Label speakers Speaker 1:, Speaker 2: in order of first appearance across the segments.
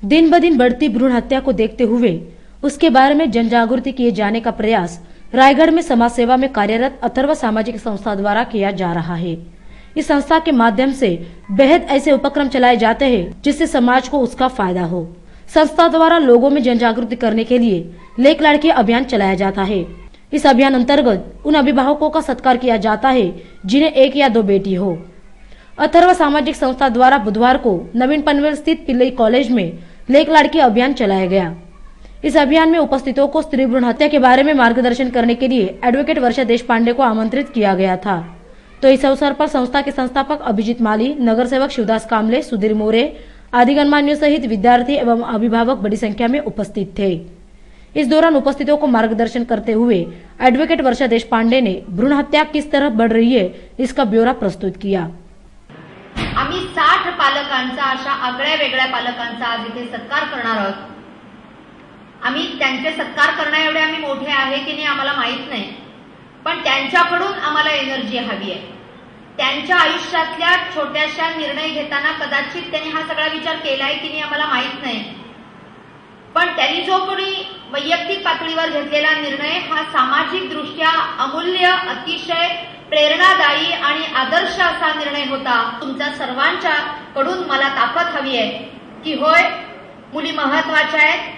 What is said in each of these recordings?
Speaker 1: दिन ब दिन बढ़ती भ्रूण हत्या को देखते हुए उसके बारे में जन जागृति किए जाने का प्रयास रायगढ़ में समाज सेवा में कार्यरत अथर्व सामाजिक संस्था द्वारा किया जा रहा है। इस संस्था के माध्यम से बेहद ऐसे उपक्रम चलाए जाते हैं जिससे समाज को उसका फायदा हो। संस्था द्वारा लोगों में जन जागृति करने के लिए लेक लड़की अभियान चलाया जाता है। इस अभियान अंतर्गत उन अभिभावकों का सत्कार किया जाता है जिन्हें एक या दो बेटी हो। अथर्व सामाजिक संस्था द्वारा बुधवार को नवीन पनवेल स्थित पिल्लई कॉलेज में लेक लड़की अभियान चलाया गया। इस अभियान में उपस्थितों को स्त्री भ्रूण हत्या के बारे में मार्गदर्शन करने के लिए एडवोकेट वर्षा देशपांडे को आमंत्रित किया गया था। तो इस अवसर पर संस्था के संस्थापक अभिजीत माली, नगर सेवक शिवदास कामले, सुधीर मोरे आदि गणमान्यों सहित विद्यार्थी एवं अभिभावक बड़ी संख्या में उपस्थित थे। इस दौरान उपस्थितों को मार्गदर्शन करते हुए एडवोकेट वर्षा देशपांडे ने भ्रूण हत्या किस तरह बढ़ रही है इसका ब्यौरा प्रस्तुत किया।
Speaker 2: आम्ही 60 पालकांचा, अशा आगळ्या वेगळ्या पालकांचा आज इथे सत्कार करणार आहोत। आम्ही त्यांचे सत्कार करण्या एवढे आम्ही मोठे आहे की नाही आम्हाला माहित नाही, पण त्यांच्याकडून आम्हाला एनर्जी हवी आहे। त्यांच्या आयुष्यातल्या छोट्याशा निर्णय घेताना कदाचित त्यांनी हा सगळा विचार केलाय की नाही आम्हाला माहित नाही, पण त्यांनी जो कोणी वैयक्तिक पातळीवर घेतलेला निर्णय हा सामाजिक दृष्ट्या अमूल्य, अतिशय प्रेरणादायी आणि आदर्श असा निर्णय होता। तुमच्या सर्वांच्या कडून मला ताकद हवी आहे की होय, मुली महत्त्वाच्या आहेत,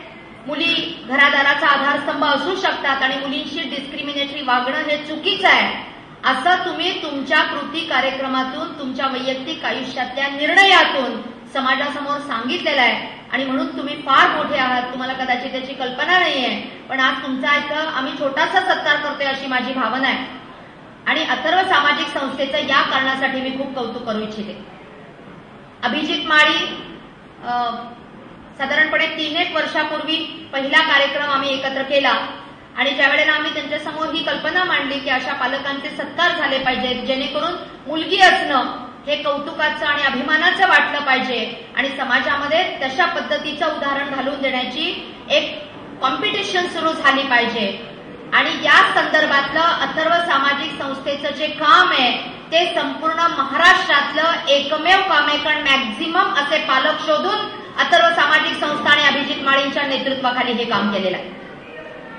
Speaker 2: मुली घरादाराचा आधारस्तंभ असू शकतात आणि मुलींशी डिस्क्रिमिनेटरी वागणं हे चुकीचं आहे असं तुम्ही तुमच्या कृती कार्यक्रमातून, तुमच्या वैयक्तिक आयुष्यातल्या निर्णयातून समाजासमोर सांगितलेलं आहे आणि म्हणून तुम्ही फार मोठे आहात। तुम्हाला कदाचित त्याची कल्पना नाहीये, पण आज तुमचा इथं आम्ही छोटासा सत्कार करतोय अशी माझी भावना आहे आणि अथर्व सामाजिक संस्थेचं या कारणासाठी मी खूप कौतुक करू इच्छिते। अभिजीत माळी साधारणपणे 3-1 वर्षापूर्वी पहिला कार्यक्रम आम्ही एकत्र केला आणि ज्या वेळेला आम्ही त्यांच्या समोर ही कल्पना मांडली की अशा पालकांचे सत्कार झाले पाहिजेत जेणेकरून मुलगी असणं हे कौतुकाचं आणि अभिमानाचं वाटलं पाहिजे आणि समाजामध्ये तशा पद्धतीचं उदाहरण घालून देण्याची एक कॉम्पिटिशन सुरू झाली पाहिजे आणि या संदर्भातलं अथर्व सामाजिक संस्थेचं जे काम आहे ते संपूर्ण महाराष्ट्रातलं एकमेव काम आहे, कारण मॅक्झिमम असे पालक शोधून अथर्व सामाजिक संस्था आणि अभिजीत माळींच्या नेतृत्वाखाली हे काम केलेलं आहे।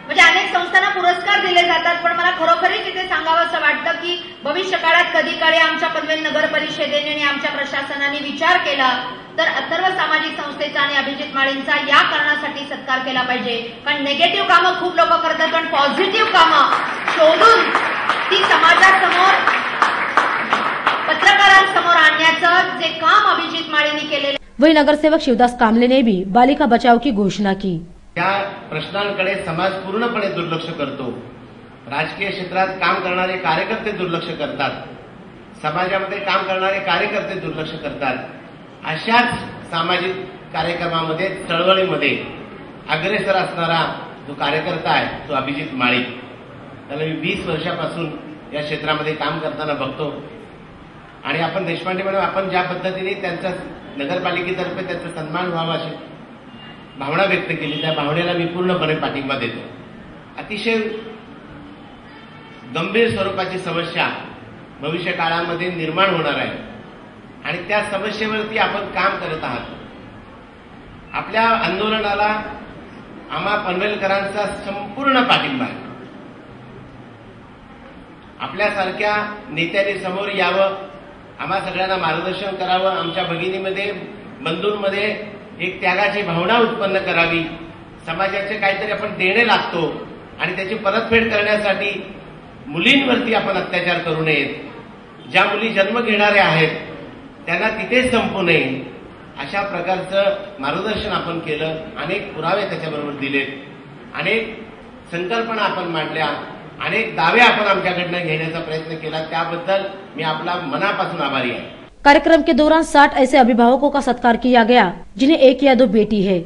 Speaker 2: म्हणजे अनेक संस्थांना पुरस्कार दिले जातात, पण मला खरोखरीच इथे सांगावंसं वाटतं की भविष्य काळात कधी काळी आमच्या पनवेल नगर परिषदेने आणि आमच्या प्रशासनाने विचार केला तर अथर्व सामाजिक संस्थेचा आणि अभिजीत माळींचा या कारणासाठी सत्कार केला पाहिजे, कारण नेगेटिव्ह कामं खूप लोक करतात, पण पॉझिटिव्ह कामं शोधून ती समाजासमोर, पत्रकारांसमोर आणण्याचं जे काम अभिजीत माळींनी केलेलं।
Speaker 1: वही नगर सेवक शिवदास कामले ने भी बालिका बचाव की घोषणा की।
Speaker 3: या प्रश्नांकडे समाज पूर्णपणे दुर्लक्ष करतो। राजकीय क्षेत्रात काम करणारे कार्यकर्ते दुर्लक्ष करतात, समाजामध्ये काम करणारे कार्यकर्ते दुर्लक्ष करतात। अशाच सामाजिक कार्यक्रमामध्ये, चळवळीमध्ये अग्रेसर असणारा जो कार्यकर्ता आहे तो अभिजीत माळी। त्याला मी 20 वर्षापासून या क्षेत्रामध्ये काम करताना बघतो आणि आपण देशपांडे मॅडम, आपण ज्या पद्धतीने त्यांचा नगरपालिकेतर्फे त्यांचा सन्मान व्हावा अशी भावना व्यक्त केली, त्या भावनेला मी पूर्णपणे पाठिंबा देतो। अतिशय गंभीर स्वरूपाची समस्या भविष्य काळामध्ये निर्माण होणार आहे आणि त्या समस्येवरती आपण काम करत आहात। आपल्या आंदोलनाला आम्हा पनवेलकरांचा संपूर्ण पाठिंबा आहे। आपल्यासारख्या नेत्यांनी समोर यावं, आम्हा सगळ्यांना मार्गदर्शन करावं, आमच्या भगिनीमध्ये, बंधूंमध्ये एक त्यागाची भावना उत्पन्न करावी। समाजाचे काहीतरी आपण देणे लागतो आणि त्याची परतफेड करण्यासाठी मुलींवरती आपण अत्याचार करू नयेत। ज्या मुली जन्म घेणाऱ्या आहेत त्यांना तिथेच संपू नये अशा प्रकारचं मार्गदर्शन आपण केलं। अनेक पुरावे त्याच्याबरोबर दिलेत, अनेक संकल्पना आपण मांडल्या, अनेक दावे आपण आमच्याकडनं घेण्याचा प्रयत्न केला, त्याबद्दल मी आपला मनापासून आभारी आहे।
Speaker 1: कार्यक्रम के दौरान 60 ऐसे अभिभावकों का सत्कार किया गया जिन्हें एक या दो बेटी है।